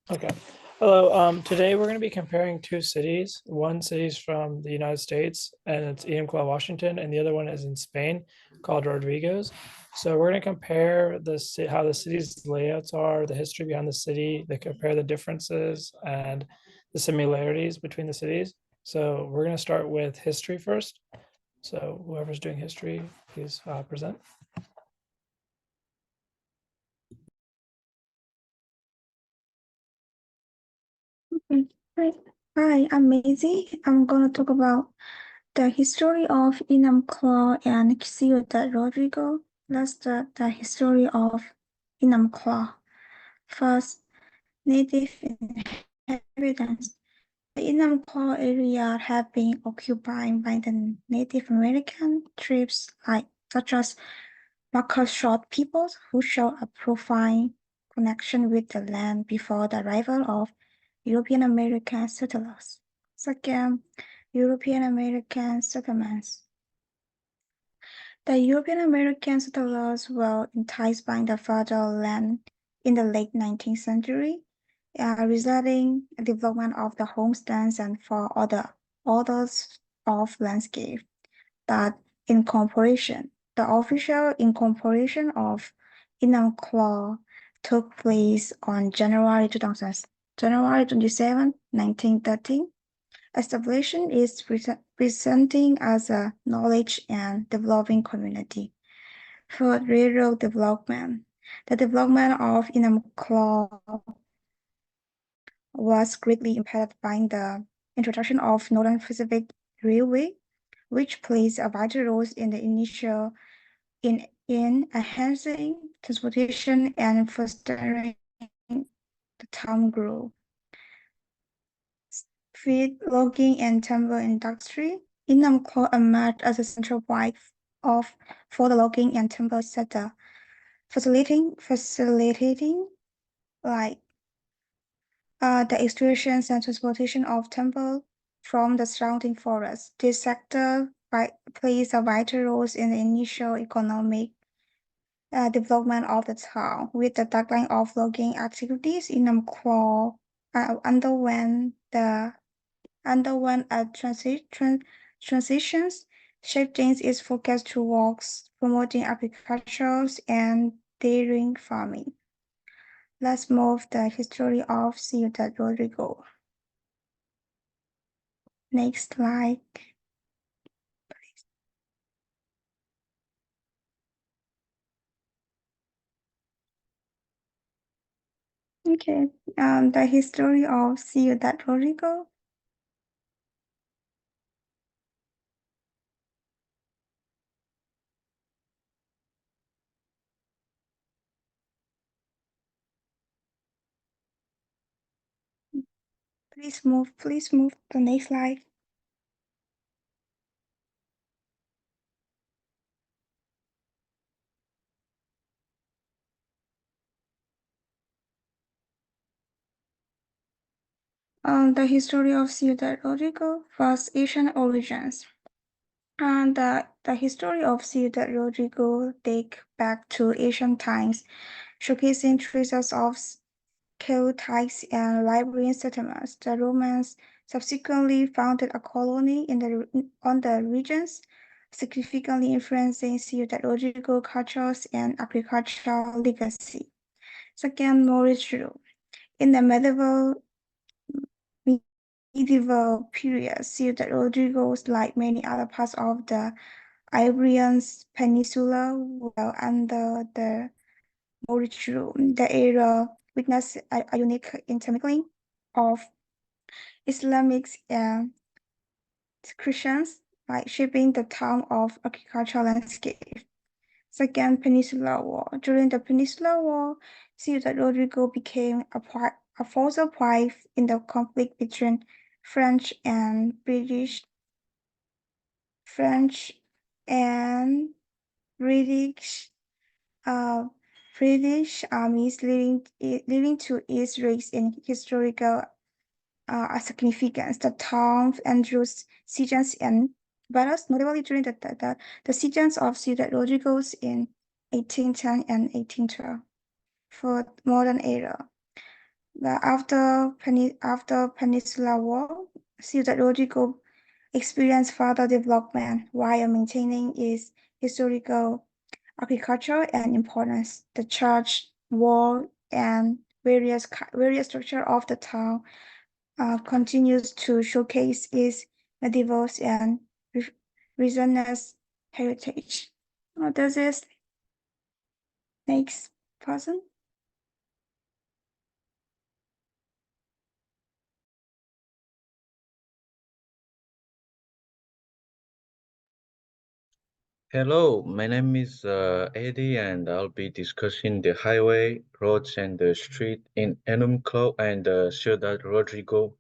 Okay. Hello. Today we're going to be comparing two cities. One city's from the United States and it's Enumclaw, Washington, and the other one is in Spain called Rodrigo's. So we're going to compare how the city's layouts are, the history behind the city, they compare the differences and the similarities between the cities. So we're going to start with history first. So whoever's doing history, please present. Okay, great. Hi, I'm Maisie. I'm going to talk about the history of Enumclaw and Ciudad Rodrigo. Let's start the history of Enumclaw. First, native inhabitants. The Enumclaw area have been occupied by the Native American tribes such as Marcus Short peoples who show a profound connection with the land before the arrival of European American settlers. Second, European American settlements. The European American settlers were enticed by the fertile land in the late 19th century, resulting in development of the homesteads and for other orders of landscape that incorporation. The official incorporation of Enumclaw took place on January 27, 1913. Establishment is presenting as a knowledge and developing community. For railroad development, the development of Enumclaw was greatly impacted by the introduction of Northern Pacific Railway, which plays a vital role in the initial in enhancing transportation and fostering the town growth. Feed, logging, and timber industry. Enumclaw emerged as a central point for the logging and timber sector, facilitating like the extraction and transportation of timber from the surrounding forest. This sector plays a vital role in the initial economic development of the town. With the decline of logging activities, Enumclaw underwent a transitions, shifting its focus towards promoting agriculture and dairy farming. Let's move the history of Ciudad Rodrigo. Next slide. Okay, the history of Ciudad Rodrigo. Please move to the next slide. The history of Ciudad Rodrigo was Asian origins. And the history of Ciudad Rodrigo dates back to ancient times, showcasing traces of Celtics and Liberian settlements. The Romans subsequently founded a colony on the regions, significantly influencing Ciudad Rodrigo cultures and agricultural legacy. Second, Moorish rule. In the medieval period, Ciudad Rodrigo, like many other parts of the Iberian Peninsula, were under the Moorish rule. The area witnessed a unique intermingling of Islamic and Christians, like shaping the town of agricultural landscape. Second Peninsular War. During the Peninsular War, Ciudad Rodrigo became a focal point in the conflict between French and British French and British uh, British armies, leading to its rise in historical significance. The town endures sieges and battles, notably during the sieges of Ciudad Rodrigo in 1810 and 1812 for modern era. After Peninsular War, Ciudad Rodrigo experienced further development while maintaining its historical architecture and importance. The church, wall, and various structure of the town continues to showcase its medieval and re- Renaissance heritage. Does this next person? Hello, my name is Eddie, and I'll be discussing the highway, roads, and the street in Enumclaw and Ciudad Rodrigo.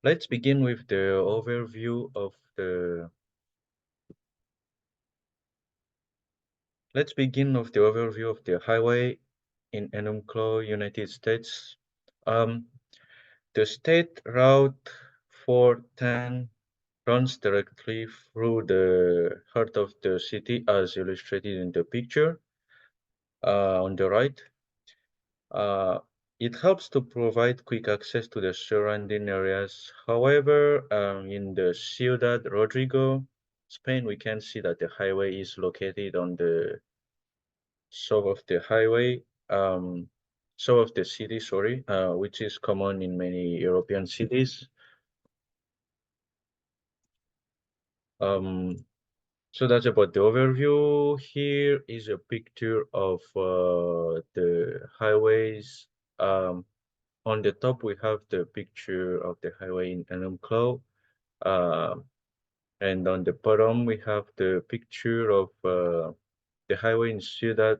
Let's begin with the overview of the. Let's begin with the overview of the highway in Enumclaw, United States. The state route 410 runs directly through the heart of the city, as illustrated in the picture on the right. It helps to provide quick access to the surrounding areas. However, in the Ciudad Rodrigo, Spain, we can see that the highway is located on the south of the highway, south of the city, sorry, which is common in many European cities. So that's about the overview. Here is a picture of the highways. On the top, we have the picture of the highway in Enumclaw. And on the bottom, we have the picture of the highway in Ciudad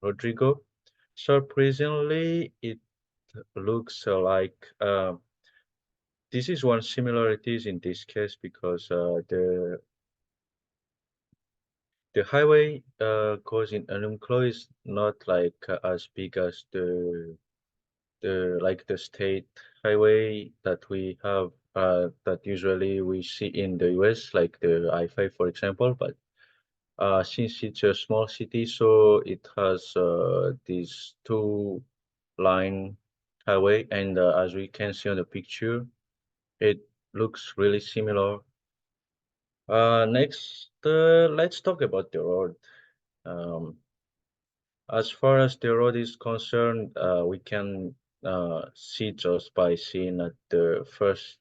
Rodrigo. Surprisingly, it looks like this is one similarities in this case because the highway goes in Enumclaw is not like as big as the state highway that we have that usually we see in the US, like the I-5, for example. But since it's a small city, so it has these two-line highway, and as we can see on the picture, it looks really similar. Next, let's talk about the road. As far as the road is concerned, we can see just by seeing at the first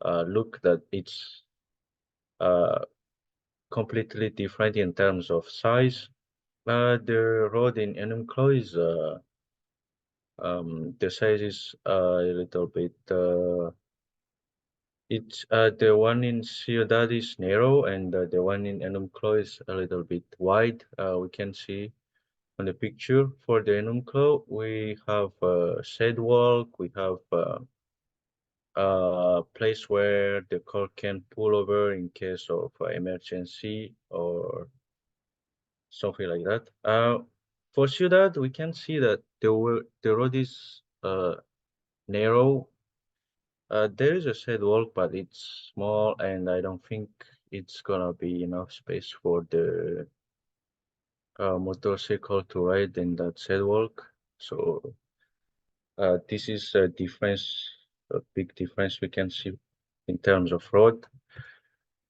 look that it's uh, completely different in terms of size. The road in Enumclaw is the size is a little bit. It's the one in Ciudad is narrow, and the one in Enumclaw is a little bit wide. We can see on the picture for the Enumclaw, we have a sidewalk, we have a place where the car can pull over in case of emergency or something like that. For Ciudad, we can see that the road is narrow. There is a sidewalk, but it's small, and I don't think it's gonna be enough space for the motorcycle to ride in that sidewalk. So this is a difference, a big difference we can see in terms of road.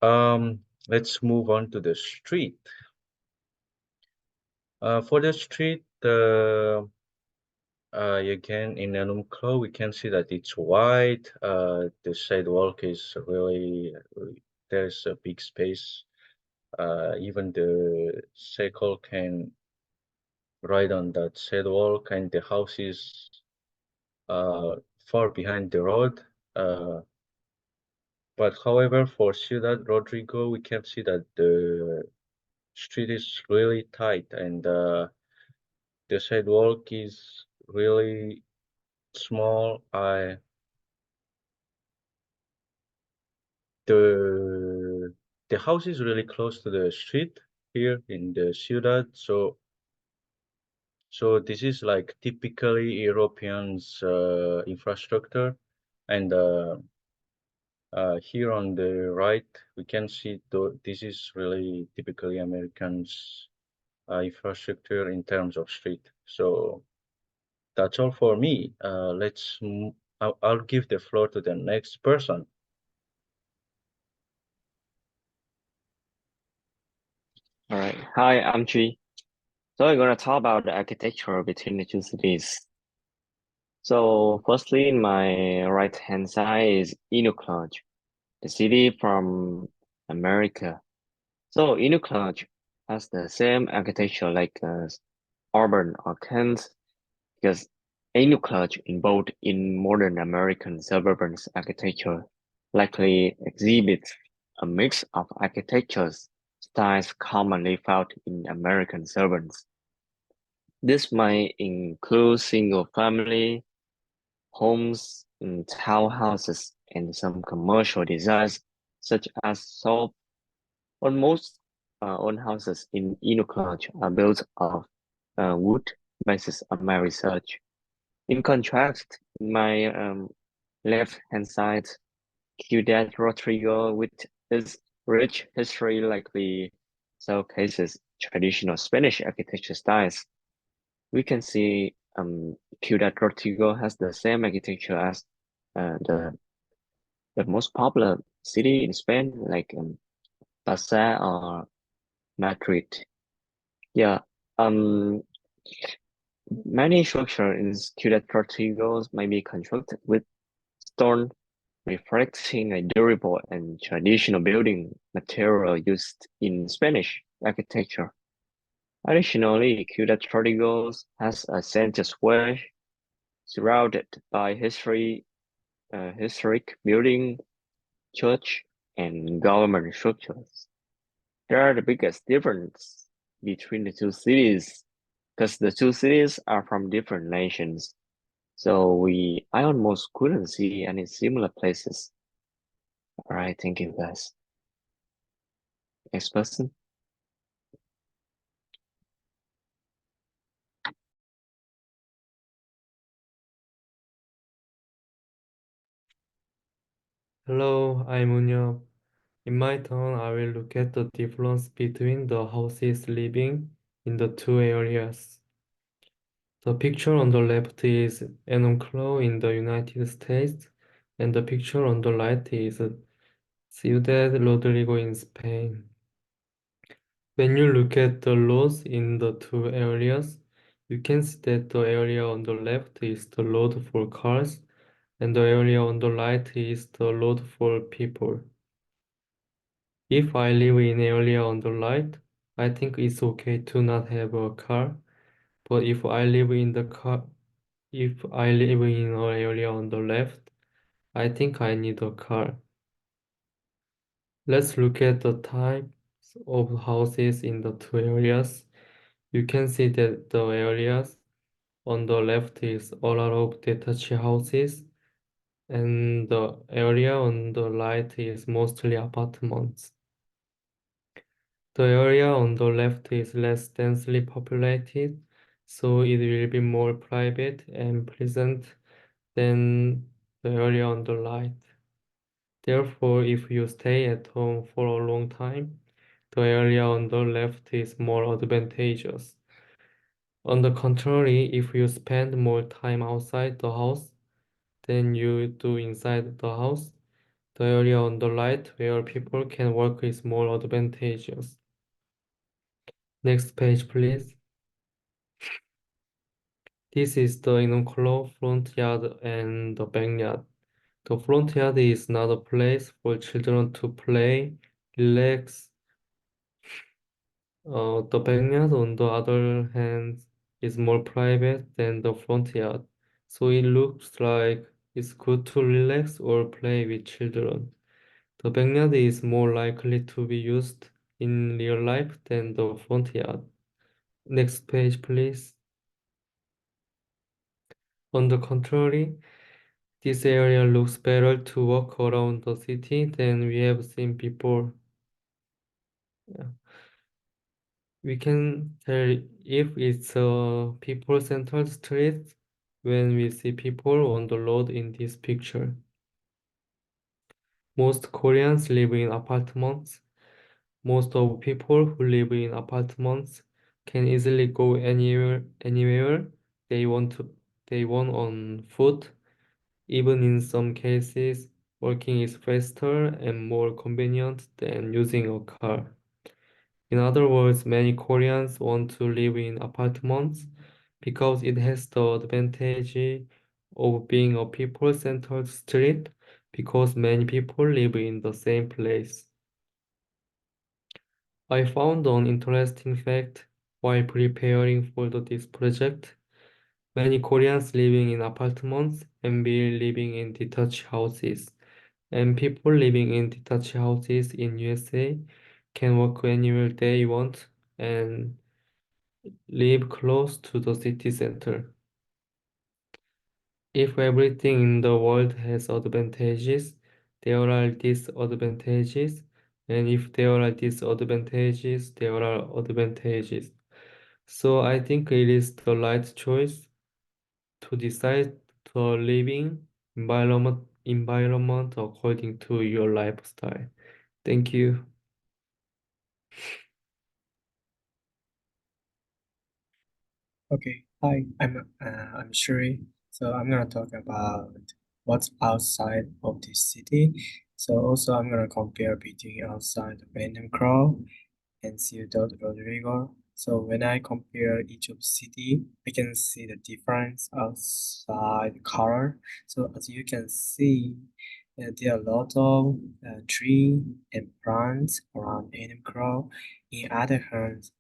Let's move on to the street. For the street, again in Enumclaw, we can see that it's wide. The sidewalk is there's a big space. Even the cycle can ride on that sidewalk, and the house is far behind the road. But however, for Ciudad Rodrigo, we can see that the street is really tight, and the sidewalk is really small. The house is really close to the street here in the Ciudad, so this is like typically Europeans infrastructure, and here on the right we can see this is really typically Americans infrastructure in terms of street. So that's all for me. I'll give the floor to the next person. All right. Hi, I'm Chi. So we're gonna talk about the architecture between the two cities. So firstly, in my right-hand side is Enumclaw, the city from America. So Enumclaw has the same architecture like Auburn or Kent, because Enumclaw involved in modern American suburban architecture likely exhibits a mix of architectures styles commonly found in American suburbs. This might include single-family homes, townhouses, and some commercial designs, such as so almost all houses in Enumclaw are built of wood, basis on my research. In contrast, in my left-hand side, Ciudad Rodrigo, with its rich history likely showcases traditional Spanish architecture styles. We can see Ciudad Rodrigo has the same architecture as the most popular city in Spain, like Barca or Madrid. Yeah, um, many structures in Ciudad Rodrigo may be constructed with stone, reflecting a durable and traditional building material used in Spanish architecture. Additionally, Ciudad Rodrigo has a center square surrounded by historic building, church, and government structures. They are the biggest difference between the two cities, because the two cities are from different nations. So I almost couldn't see any similar places. All right, thank you guys. Next person. Hello, I'm Unyo. In my turn, I will look at the difference between the houses living in the two areas. The picture on the left is Enumclaw in the United States, and the picture on the right is Ciudad Rodrigo in Spain. When you look at the roads in the two areas, you can see that the area on the left is the road for cars, and the area on the right is the road for people. If I live in area on the right, I think it's okay to not have a car. But if I live in an area on the left, I think I need a car. Let's look at the types of houses in the two areas. You can see that the areas on the left is a lot of detached houses, and the area on the right is mostly apartments. The area on the left is less densely populated, so it will be more private and pleasant than the area on the right. Therefore, if you stay at home for a long time, the area on the left is more advantageous. On the contrary, if you spend more time outside the house than you do inside the house, the area on the right where people can work is more advantageous. Next page, please. This is the Enumclaw front yard and the backyard. The front yard is not a place for children to play, relax. The backyard, on the other hand, is more private than the front yard, so it looks like it's good to relax or play with children. The backyard is more likely to be used in real life than the front yard. Next page, please. On the contrary, this area looks better to walk around the city than we have seen before. Yeah. We can tell if it's a people-centered street when we see people on the road in this picture. Most Koreans live in apartments. Most of people who live in apartments can easily go anywhere they want to. they want on foot. Even in some cases, walking is faster and more convenient than using a car. In other words, many Koreans want to live in apartments because it has the advantage of being a people-centered street because many people live in the same place. I found an interesting fact while preparing for this project. Many Koreans living in apartments and be living in detached houses. And people living in detached houses in USA can work anywhere they want and live close to the city center. If everything in the world has advantages, there are disadvantages, and if there are disadvantages, there are advantages. So I think it is the right choice to decide the living environment according to your lifestyle. Thank you. Okay, hi, I'm Shuri. So I'm gonna talk about what's outside of this city. So also I'm gonna compare between outside of Enumclaw and Ciudad Rodrigo. So when I compare each of city, I can see the difference outside color. So as you can see, there are a lot of tree and plants around Enumclaw. In other hand,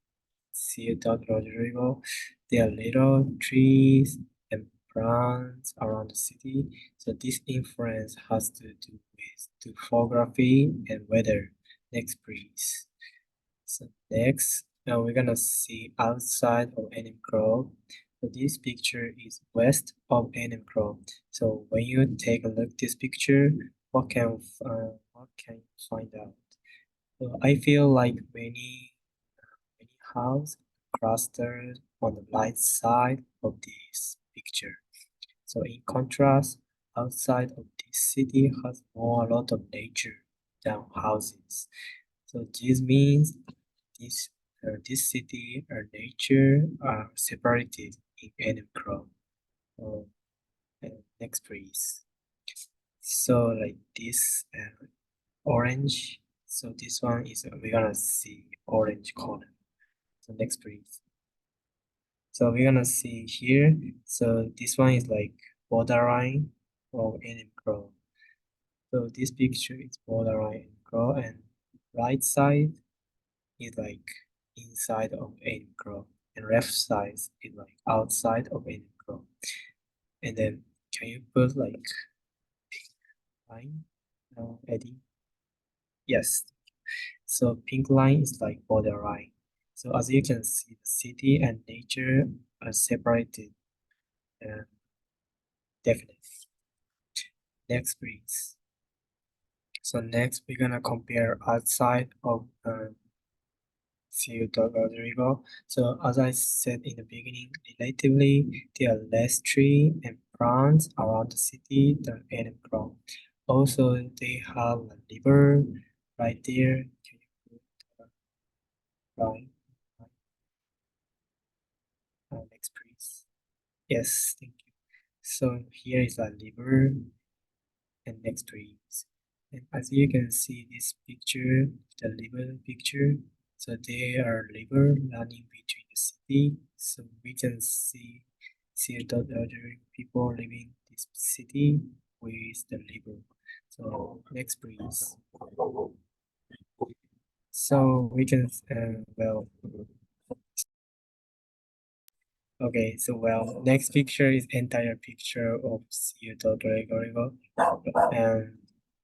Ciudad Rodrigo, there are little trees and plants around the city. So this influence has to do with topography and weather. Next, please. So next, now we're gonna see outside of Enumclaw. So this picture is west of Enumclaw. So when you take a look at this picture, what can you find out? So I feel like many houses clustered on the right side of this picture. So in contrast, outside of this city has more a lot of nature than houses. So this means this city and nature are separated in Enumclaw. So, next please. So like this orange. So this one is we're gonna see orange color. So next please. So we're gonna see here. So this one is like borderline of Enumclaw. So this picture is borderline Enumclaw, and right side is like inside of Enumclaw, and left side is like outside of Enumclaw. And then can you put like pink line, Eddie? Yes. So pink line is like borderline. So as you can see, the city and nature are separated. Definitely. Next, please. So next, we're gonna compare outside of Ciudad Rodrigo. So as I said in the beginning, relatively there are less tree and plants around the city than Enumclaw. Also, they have a river right there. Can you put right? Next, please. Yes, thank you. So here is a river, and next trees. And as you can see this picture, the river picture, so there are river running between the city. So we can see the other people living this city with the river. So next please. So we can well, okay, so well, next picture is entire picture of Ciudad Rodrigo and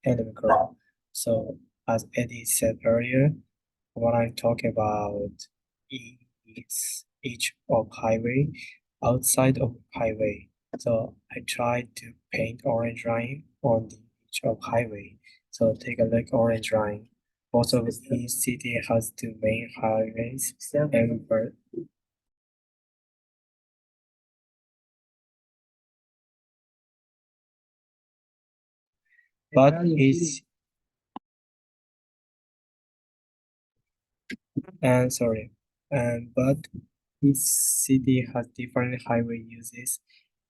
Enumclaw. So as Eddie said earlier, what I'm talking about is each of highway, outside of highway. So I tried to paint orange line on the each of highway. So take a look orange line. Also, each city has two main highways and but each sorry, but each city has different highway uses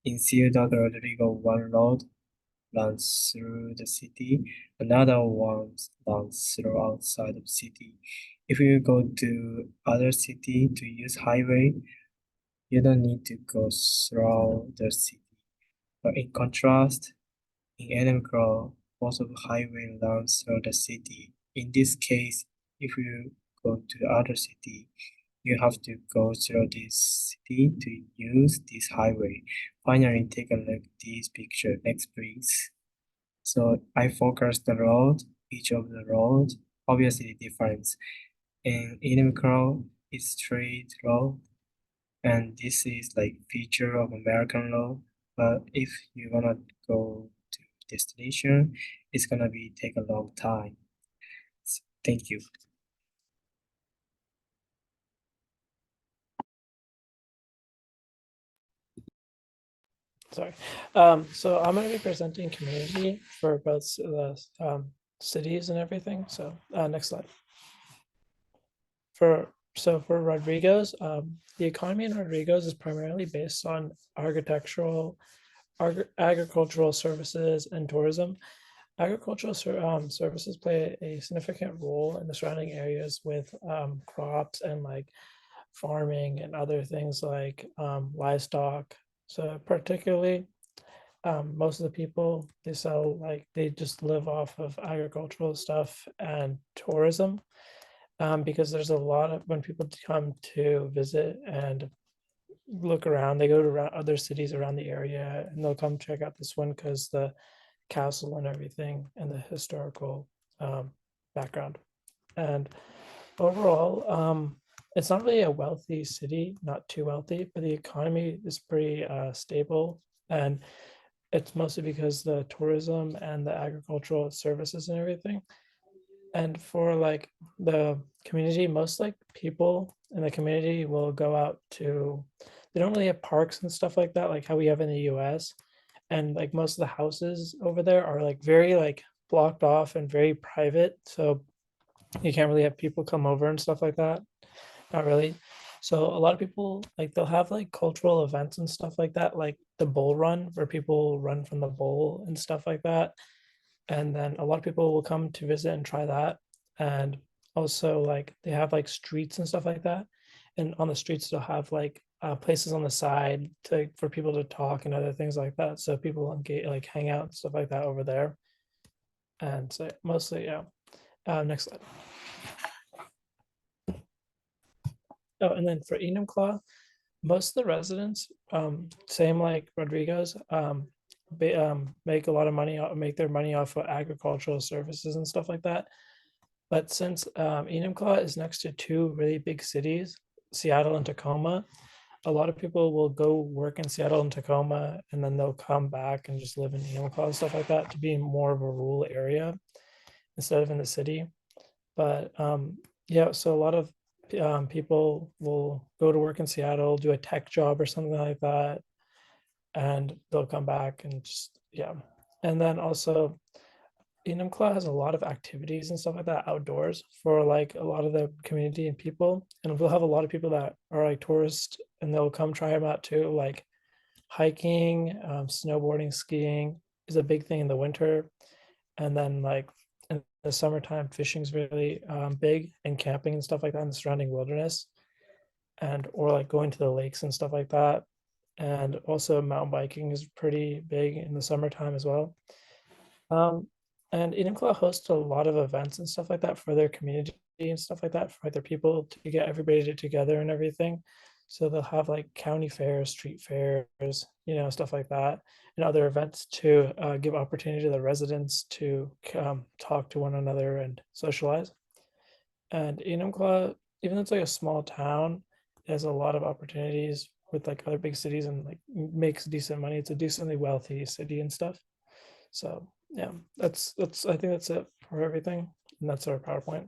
In Ciudad Rodrigo, one road runs through the city, another one runs through outside of city. If you go to other city to use highway, you don't need to go through the city. But in contrast, in Enumclaw, most of the highway runs through the city. In this case, if you go to the other city, you have to go through this city to use this highway. Finally, take a look at this picture. Next, please. So I focus the road, each of the road, obviously different. In Enumclaw, it's straight road, and this is like feature of American law. But if you wanna go to destination, it's gonna be take a long time. Thank you. Sorry. So I'm going to be presenting community for both the cities and everything. So next slide. For Rodrigo's, the economy in Rodrigo's is primarily based on agricultural services and tourism. Agricultural services play a significant role in the surrounding areas with crops and like farming and other things like livestock. So particularly, most of the people they just live off of agricultural stuff and tourism, because there's a lot of when people come to visit and look around, they go to other cities around the area and they'll come check out this one because the castle and everything and the historical background. And overall, it's not really a wealthy city, not too wealthy, but the economy is pretty stable, and it's mostly because the tourism and the agricultural services and everything. And for like the community, most like people in the community will go out to, they don't really have parks and stuff like that, like how we have in the US. And like most of the houses over there are like very like blocked off and very private. So you can't really have people come over and stuff like that. Not really. So a lot of people like they'll have like cultural events and stuff like that, like the bull run where people run from the bull and stuff like that. And then a lot of people will come to visit and try that. And also like they have like streets and stuff like that. And on the streets they'll have like places on the side for people to talk and other things like that. So people engage, like hang out and stuff like that over there. And so mostly, yeah. Next slide. Oh, and then for Enumclaw, most of the residents, same like Rodrigo's, make a lot of money, make their money off of agricultural services and stuff like that. But since Enumclaw is next to two really big cities, Seattle and Tacoma, a lot of people will go work in Seattle and Tacoma, and then they'll come back and just live in Enumclaw and stuff like that to be more of a rural area instead of in the city. But yeah, so a lot of people will go to work in Seattle, do a tech job or something like that, and they'll come back and just, yeah. And then also Enumclaw has a lot of activities and stuff like that outdoors for like a lot of the community and people. And we'll have a lot of people that are like tourists and they'll come try them out too. Like hiking, snowboarding, skiing is a big thing in the winter. And then like in the summertime, fishing is really big, and camping and stuff like that in the surrounding wilderness. And or like going to the lakes and stuff like that. And also mountain biking is pretty big in the summertime as well. And Enumclaw hosts a lot of events and stuff like that for their community and stuff like that for their people to get everybody together and everything. So they'll have like county fairs, street fairs, stuff like that, and other events to give opportunity to the residents to talk to one another and socialize. And Enumclaw, even though it's like a small town, it has a lot of opportunities with like other big cities and like makes decent money. It's a decently wealthy city and stuff. So yeah, that's I think that's it for everything, and that's our PowerPoint.